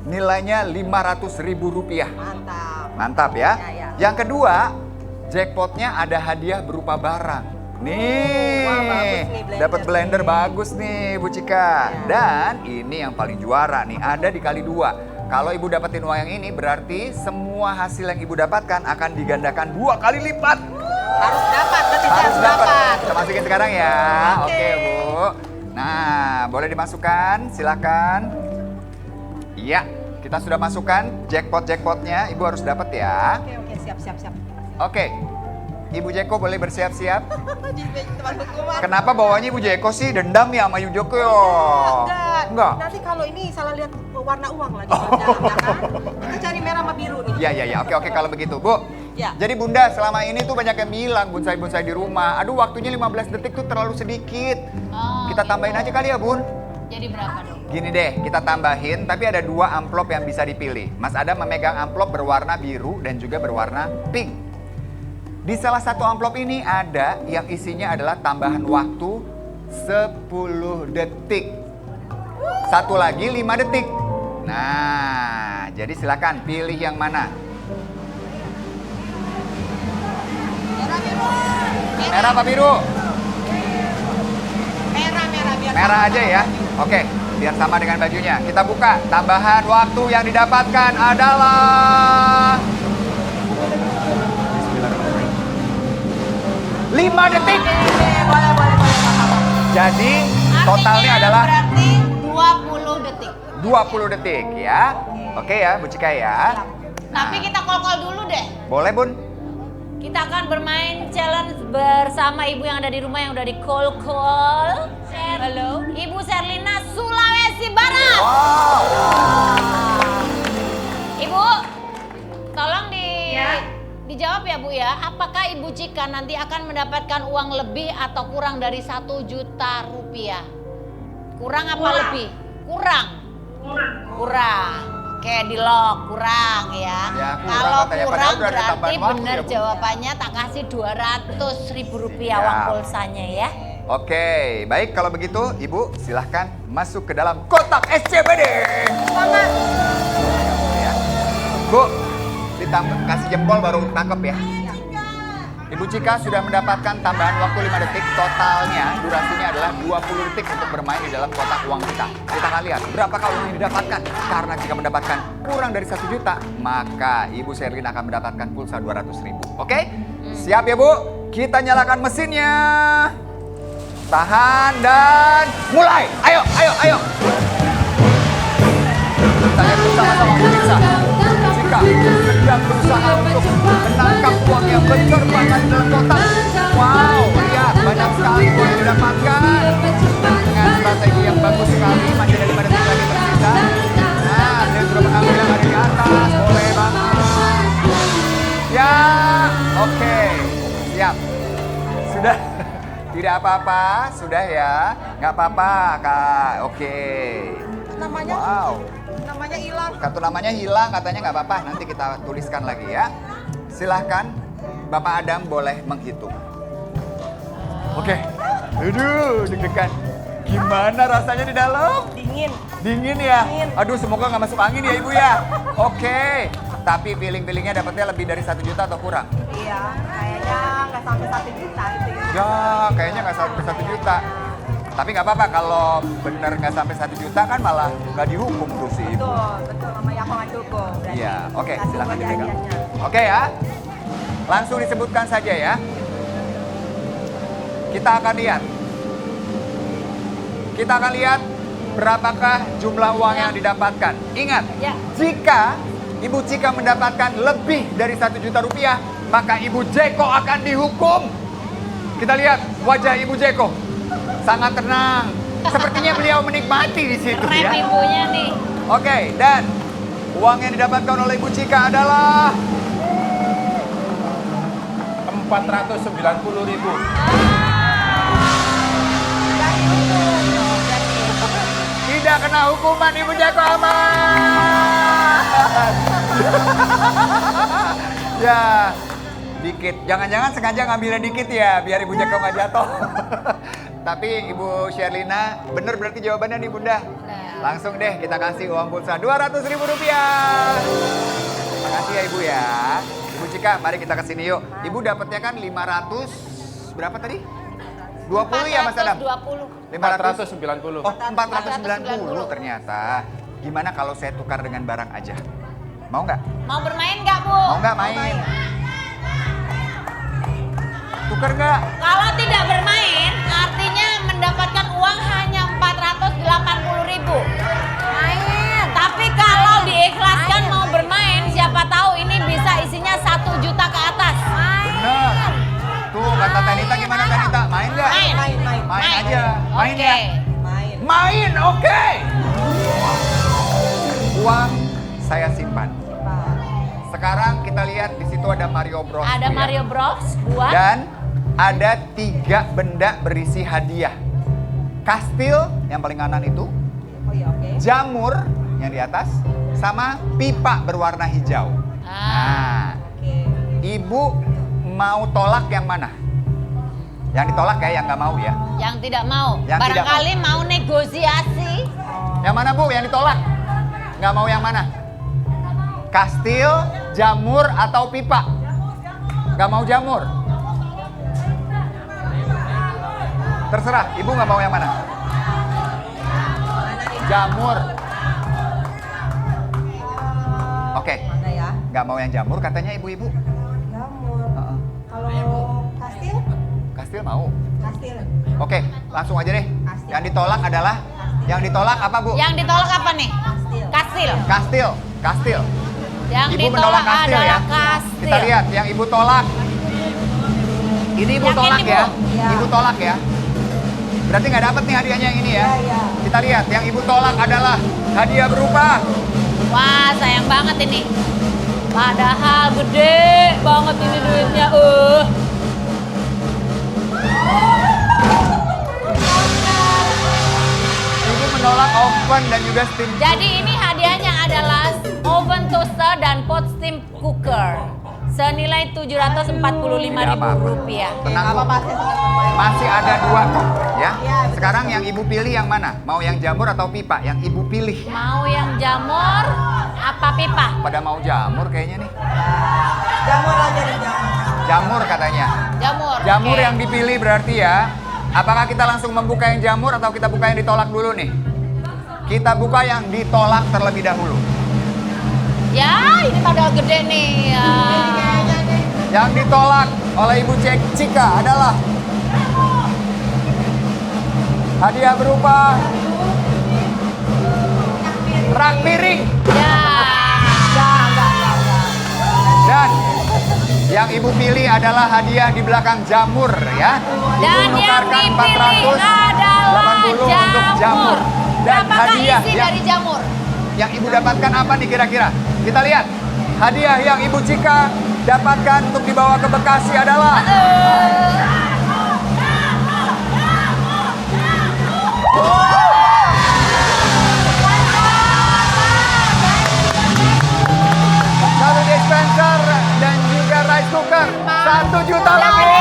nilainya Rp500.000. Mantap. Mantap ya. Ya. Yang kedua, jackpotnya ada hadiah berupa barang. Nih, Wah, bagus nih blender. dapat blender bagus nih Bu Cika. Dan ini yang paling juara nih, ada dikali 2. Kalau Ibu dapetin uang yang ini, berarti semua hasil yang Ibu dapatkan akan digandakan 2 kali lipat. Harus dapat, berarti Harus harus dapat. dapat. Kita masukin sekarang ya. Oke. Oke Bu. Nah, boleh dimasukkan, silakan. Iya, kita sudah masukkan jackpot-jackpotnya. Ibu harus dapat ya. Oke, siap. Oke, Ibu Jeko boleh bersiap-siap. Di tempat hukuman. Kenapa bawanya Ibu Jeko sih dendam ya sama Ibu Jeko ya? Enggak. Nanti kalau ini salah lihat warna uang lagi di dalamnya kan. Kita cari merah sama biru nih. Ya. Oke, kalau begitu, Bu. Ya. Jadi Bunda, selama ini tuh banyak yang bilang bonsai-bonsai di rumah. Aduh, waktunya 15 detik tuh terlalu sedikit. Oh, Kita tambahin aja kali ya, Bun. Jadi berapa dong? Gini deh, kita tambahin, tapi ada 2 amplop yang bisa dipilih. Mas Adam memegang amplop berwarna biru dan juga berwarna pink. Di salah satu amplop ini ada yang isinya adalah tambahan waktu 10 detik. Satu lagi 5 detik. Nah, jadi silakan pilih yang mana. Merah apa biru? Merah biar Merah aja ya. Oke, biar sama dengan bajunya. Kita buka. Tambahan waktu yang didapatkan adalah 5 detik. Boleh. Jadi totalnya adalah Berarti 20 detik. 20 detik ya. Oke ya, Bu Cika ya. Tapi kita call dulu deh. Boleh, Bun? Kita akan bermain challenge bersama ibu yang ada di rumah yang udah di call. Halo, Ibu Sherlina, Sulawesi Barat. Wow. Ibu, tolong dijawab ya Bu ya. Apakah Ibu Cika nanti akan mendapatkan uang lebih atau kurang dari 1 juta rupiah? Kurang apa lebih? Kurang. Oke, di lock kurang ya. Ya, kurang Kalau katanya, padahal kurang udah ada berarti tambahan waktu benar ya, Bu. jawabannya tak kasih 200.000 rupiah Siap. uang pulsanya ya. Oke, baik kalau begitu Ibu silahkan masuk ke dalam kotak SCBD. Ya. Bu, ditambah kasih jempol baru tangkep ya. Ibu Cika sudah mendapatkan tambahan waktu 5 detik. Totalnya durasinya adalah 20 detik untuk bermain di dalam kotak uang kita. Kita akan lihat berapakah uang yang didapatkan. Karena jika mendapatkan kurang dari 1 juta, maka Ibu Sherlina akan mendapatkan pulsa 200.000. Oke? Siap ya Bu? Kita nyalakan mesinnya. Tahan dan mulai. Ayo. Kita lihat bersama-sama pemirsa. Jika sedang berusaha untuk menangkap uang yang berterbangan di dalam kotak. Wow, lihat banyak sekali uang yang didapatkan. Dengan strategi yang bagus sekali, masih ada 5 detik lagi tersisa. Nah, dia sudah mengambil yang ada di atas. Boleh banget. Ya, oke. Siap. Sudah. Tidak apa-apa, sudah ya. Nggak apa-apa, Kak. Oke. Namanya? Wow. Namanya hilang. Kartu namanya hilang, katanya nggak apa-apa. Nanti kita tuliskan lagi ya. Silahkan, Bapak Adam boleh menghitung. Oke. Aduh, deg-degan. Gimana rasanya di dalam? Dingin. Dingin ya? Dingin. Aduh, semoga nggak masuk angin ya Ibu ya. Oke. Tapi feeling-feelingnya dapatnya lebih dari 1 juta atau kurang? Iya, kayaknya nggak sampai 1 juta gitu ya. Ya, kayaknya nggak sampai 1 juta. Tapi nggak apa-apa, kalau bener nggak sampai 1 juta kan malah nggak dihukum tuh si Ibu. Betul, namanya aku nggak dukung. Berarti Iya, oke, kasih silakan aja dipegang. hadiahnya. Oke ya, langsung disebutkan saja ya. Kita akan lihat berapakah jumlah uang yang didapatkan. Ingat, Ya. jika Ibu Cika mendapatkan lebih dari 1 juta rupiah, maka Ibu Jeko akan dihukum. Kita lihat wajah Ibu Jeko, sangat tenang. Sepertinya beliau menikmati di situ Keren ya. ibunya nih. Oke, dan uang yang didapatkan oleh Ibu Cika adalah 490.000. Tidak kena hukuman Ibu Jeko aman. Ya, dikit. Jangan-jangan sengaja ngambilnya dikit ya, biar Ibu Jeko nggak jatuh. Tapi Ibu Sherlina, bener berarti jawabannya nih Bunda. Langsung deh kita kasih uang pulsa Rp200.000. Makasih ya Ibu ya. Ibu Cika, mari kita ke sini yuk. Ibu dapatnya kan 500 berapa tadi? 20 ya Mas Adam? 420. 490. Oh, 490 ternyata. Gimana kalau saya tukar dengan barang aja? Mau nggak? Mau bermain nggak, Bu? Mau nggak main? Tukar nggak? Kalau tidak bermain, artinya mendapatkan uang hanya 480.000. Main. Tapi kalau diikhlaskan mau bermain, siapa tahu ini bisa isinya 1 juta ke atas. Bener. Tuh kata Tanita gimana Tanita? Main nggak? Main. Main aja. Main Oke. ya? Main. Main, oke. Uang saya simpan. Sekarang kita lihat di situ ada Mario Bros. Ada Bu, ya. Mario Bros. Buat. Dan ada 3 benda berisi hadiah. Kastil yang paling kanan itu, Oh iya, oke. jamur yang di atas, sama pipa berwarna hijau. Nah, Oke. Ibu mau tolak yang mana? Yang ditolak ya, yang nggak mau ya. Yang tidak mau. Yang tidak Barangkali mau negosiasi. Yang mana Bu? Yang ditolak? Nggak mau yang mana? Kastil, jamur, atau pipa? Nggak mau jamur? Terserah, Ibu nggak mau yang mana? Jamur. Oke, Mana ya? nggak mau yang jamur katanya ibu-ibu. Jamur. Heeh. Kalau kastil? Kastil mau. Kastil. Oke, langsung aja deh. Kastil. Yang ditolak adalah, yang ditolak apa Bu? Yang ditolak apa nih? Kastil. Kastil. Kastil, kastil. Yang Ibu ditolak menolak kastil adalah ya. kastil. Kita lihat yang ibu tolak. Ini ibu Yakin, tolak Ibu? ya. Iya. Ibu tolak ya. Berarti nggak dapet nih hadiahnya yang ini ya. Iya. Kita lihat yang ibu tolak adalah hadiah berupa Wah, sayang banget ini. Padahal gede banget ini duitnya. ibu menolak oven dan juga steam. Jadi ini hadiahnya adalah oven toaster dan pot steam cooker. Senilai Rp745.000. Tidak apa-apa. Tenang Bu. Apa-apa, saya suka semua. Masih ada 2 kok ya. Iya, betul. Sekarang yang ibu pilih yang mana? Mau yang jamur atau pipa? Yang ibu pilih. Mau yang jamur apa pipa? Pada mau jamur kayaknya nih. Jamur aja deh, jamur. Jamur katanya. Jamur. Jamur oke. yang dipilih berarti ya. Apakah kita langsung membuka yang jamur atau kita buka yang ditolak dulu nih? Kita buka yang ditolak terlebih dahulu. Ya, ini padahal gede nih. Ya. Yang ditolak oleh Ibu Cika adalah hadiah berupa rak piring. Ya. Dan yang Ibu pilih adalah hadiah di belakang jamur ya. Ibu Dan yang menukarkan dipilih adalah 480 untuk jamur. Dan Berapakah hadiah isi yang dari jamur? Yang Ibu dapatkan apa nih kira-kira? Kita lihat. Hadiah yang Ibu Cika dapatkan untuk dibawa ke Bekasi adalah satu dispenser dan juga rice cooker 1 juta lebih.